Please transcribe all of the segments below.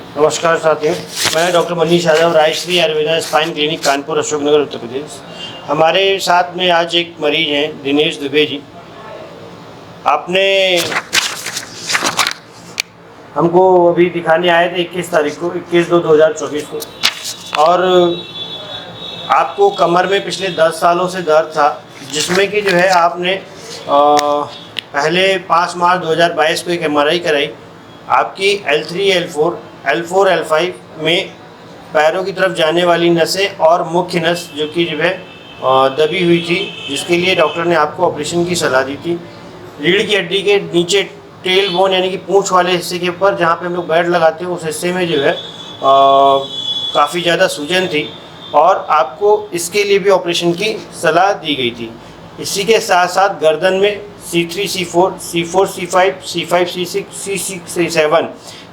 नमस्कार साथियों, मैं doctor Manish Yadav, Rajshree Ayurveda spine clinic, Kanpur, Ashoknagar, Uttar Pradesh. हमारे साथ में आज एक मरीज हैं, दिनेश दुबे जी। आपने हमको अभी दिखाने आए थे 21 तारीख को, 21/2/2024 को, और आपको कमर में पिछले 10 सालों से दर्द था, जिसमें कि जो है आपने पहले 5 मार्च 2022 को एक MRI कराई। आपकी L3, L4, L5 में पैरों की तरफ जाने वाली नसें और मुख्य नस जो कि जो है दबी हुई थी, जिसके लिए डॉक्टर ने आपको ऑपरेशन की सलाह दी थी। रीढ़ की हड्डी के नीचे टेल बोन यानी कि पूंछ वाले हिस्से के ऊपर जहाँ पे हम लोग बेड लगाते हैं, उस हिस्से में जो है काफ़ी ज़्यादा सूजन थी और आपको इसके लिए भी ऑपरेशन की सलाह दी गई थी। इसी के साथ साथ गर्दन में C3, C4, C5, C6, C6, C7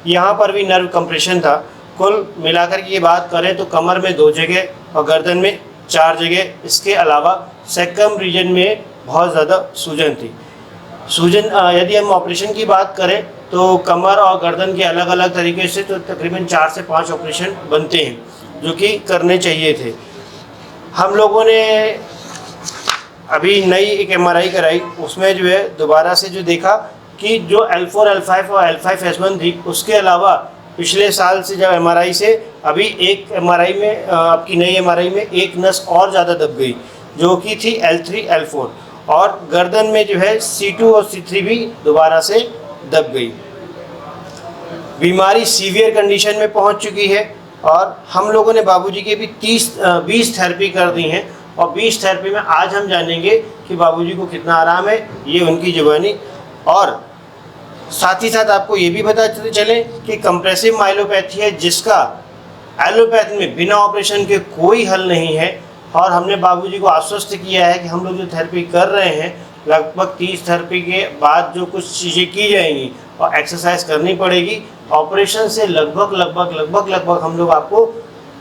यहाँ पर भी नर्व कंप्रेशन था। कुल मिलाकर की ये बात करें तो कमर में 2 जगह और गर्दन में 4 जगह, इसके अलावा सेकम रीजन में बहुत ज़्यादा सूजन थी। सूजन यदि हम ऑपरेशन की बात करें तो कमर और गर्दन के अलग अलग तरीके से तो तकरीबन 4 से 5 ऑपरेशन बनते हैं, जो कि करने चाहिए थे। हम लोगों ने अभी नई एक MRI कराई, उसमें जो है दोबारा से जो देखा कि जो L4, L5 और L5S1 थी, उसके अलावा पिछले साल से जब MRI से अभी एक MRI में आपकी नई MRI में एक नस और ज़्यादा दब गई, जो कि थी L3, L4, और गर्दन में जो है C2 और C3 भी दोबारा से दब गई। बीमारी सीवियर कंडीशन में पहुंच चुकी है और हम लोगों ने बाबूजी के भी 20 थेरेपी कर दी हैं, और 20 थेरेपी में आज हम जानेंगे कि बाबूजी को कितना आराम है, ये उनकी जुबानी। और साथ ही साथ आपको ये भी बताते चले कि कंप्रेसिव माइलोपैथी है, जिसका एलोपैथी में बिना ऑपरेशन के कोई हल नहीं है। और हमने बाबूजी को आश्वस्त किया है कि हम लोग जो थेरेपी कर रहे हैं, लगभग 30 थेरेपी के बाद जो कुछ चीज़ें की जाएंगी और एक्सरसाइज करनी पड़ेगी, ऑपरेशन से लगभग हम लोग आपको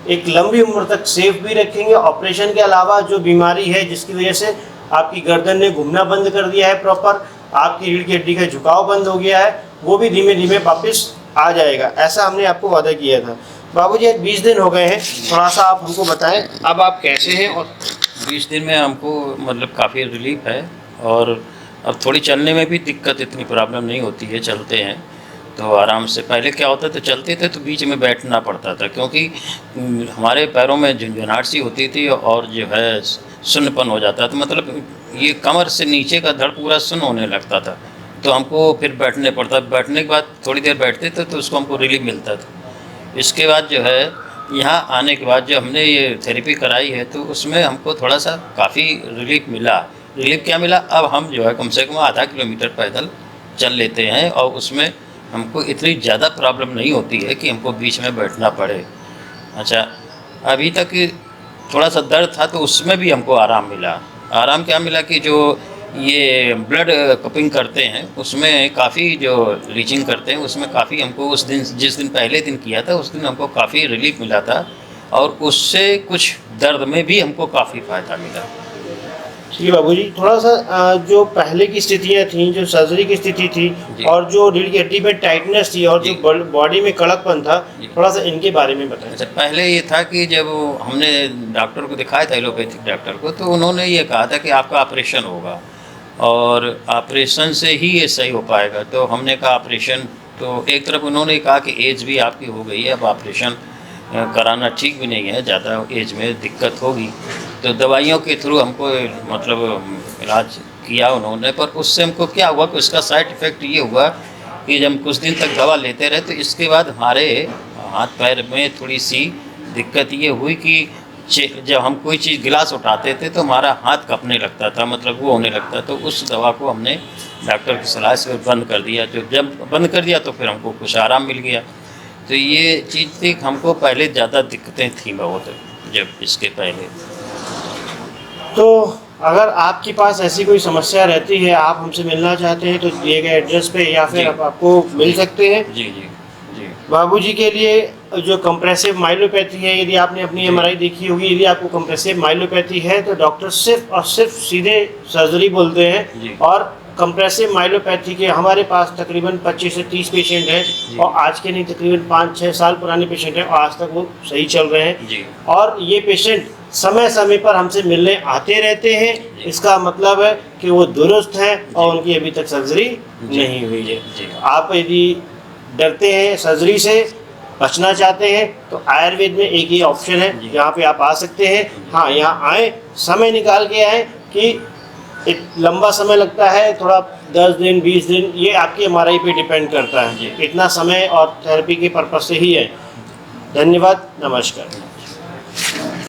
एक लंबी उम्र तक सेफ भी रखेंगे। ऑपरेशन के अलावा जो बीमारी है जिसकी वजह से आपकी गर्दन ने घूमना बंद कर दिया है, प्रॉपर आपकी रीढ़ की हड्डी का झुकाव बंद हो गया है, वो भी धीमे धीमे वापस आ जाएगा। ऐसा हमने आपको वादा किया था। बाबूजी आज 20 दिन हो गए हैं, थोड़ा सा आप हमको बताएं अब आप कैसे हैं। और 20 दिन में हमको मतलब काफ़ी रिलीफ है, और अब थोड़ी चलने में भी दिक्कत, इतनी प्रॉब्लम नहीं होती है, चलते हैं तो आराम से। पहले क्या होता था, चलते थे तो बीच में बैठना पड़ता था, क्योंकि हमारे पैरों में झुंझुनाहट सी होती थी और जो है सुन्नपन हो जाता था, मतलब ये कमर से नीचे का धड़ पूरा सुन्न होने लगता था, तो हमको फिर बैठने पड़ता। बैठने के बाद थोड़ी देर बैठते थे तो उसको हमको रिलीफ मिलता था। इसके बाद जो है यहाँ आने के बाद जो हमने ये थेरेपी कराई है, तो उसमें हमको थोड़ा सा काफ़ी रिलीफ मिला। रिलीफ क्या मिला, अब हम जो है कम से कम आधा किलोमीटर पैदल चल लेते हैं, और उसमें हमको इतनी ज़्यादा प्रॉब्लम नहीं होती है कि हमको बीच में बैठना पड़े। अच्छा, अभी तक थोड़ा सा दर्द था तो उसमें भी हमको आराम मिला। आराम क्या मिला कि जो ये ब्लड कपिंग करते हैं उसमें काफ़ी, जो रीचिंग करते हैं उसमें काफ़ी हमको उस दिन, जिस दिन पहले दिन किया था, उस दिन हमको काफ़ी रिलीफ मिला था, और उससे कुछ दर्द में भी हमको काफ़ी फ़ायदा मिला। ठीक है बाबूजी, थोड़ा सा जो पहले की स्थितियाँ थीं, जो सर्जरी की स्थिति थी और जो रीढ़ की हड्डी में टाइटनेस थी और जो बॉडी में कड़कपन था, थोड़ा सा इनके बारे में बताएं। अच्छा, पहले ये था कि जब हमने डॉक्टर को दिखाया था, एलोपैथिक डॉक्टर को, तो उन्होंने ये कहा था कि आपका ऑपरेशन होगा और ऑपरेशन से ही ये सही हो पाएगा। तो हमने कहा ऑपरेशन, तो एक तरफ उन्होंने कहा कि एज भी आपकी हो गई है, अब ऑपरेशन कराना ठीक भी नहीं है, ज़्यादा एज में दिक्कत होगी। तो दवाइयों के थ्रू हमको मतलब इलाज किया उन्होंने, पर उससे हमको क्या हुआ कि उसका साइड इफ़ेक्ट ये हुआ कि जब कुछ दिन तक दवा लेते रहे, तो इसके बाद हमारे हाथ पैर में थोड़ी सी दिक्कत ये हुई कि जब हम कोई चीज़ गिलास उठाते थे तो हमारा हाथ कँपने लगता था, मतलब वो होने लगता। तो उस दवा को हमने डॉक्टर की सलाह से बंद कर दिया। तो जब बंद कर दिया तो फिर हमको कुछ आराम मिल गया। तो ये चीज़ थी, हमको पहले ज़्यादा दिक्कतें थी बहुत, जब इसके पहले। तो अगर आपके पास ऐसी कोई समस्या रहती है, आप हमसे मिलना चाहते हैं, तो दिए गए एड्रेस पे या फिर आप आपको मिल सकते हैं। जी जी जी। बाबूजी के लिए जो कंप्रेसिव माइलोपैथी है, यदि आपने अपनी MRI देखी होगी, यदि आपको कंप्रेसिव माइलोपैथी है तो डॉक्टर सिर्फ और सिर्फ सीधे सर्जरी बोलते हैं, और कंप्रेसिव माइलोपैथी के हमारे पास तकरीबन 25 से 30 पेशेंट हैं और आज के नहीं तकरीबन 5-6 साल पुराने पेशेंट हैं और आज तक वो सही चल रहे हैं जी। और ये पेशेंट समय समय पर हमसे मिलने आते रहते हैं। इसका मतलब है कि वो दुरुस्त हैं और उनकी अभी तक सर्जरी नहीं हुई है। जी। आप यदि डरते हैं सर्जरी से, बचना चाहते हैं, तो आयुर्वेद में एक ही ऑप्शन है, यहाँ पे आप आ सकते हैं। हाँ, यहाँ आएँ, समय निकाल के आएँ कि एक लंबा समय लगता है थोड़ा, 10 दिन 20 दिन, ये आपकी एमआरआई पे डिपेंड करता है। इतना समय और थेरेपी के पर्पज से ही है। धन्यवाद, नमस्कार।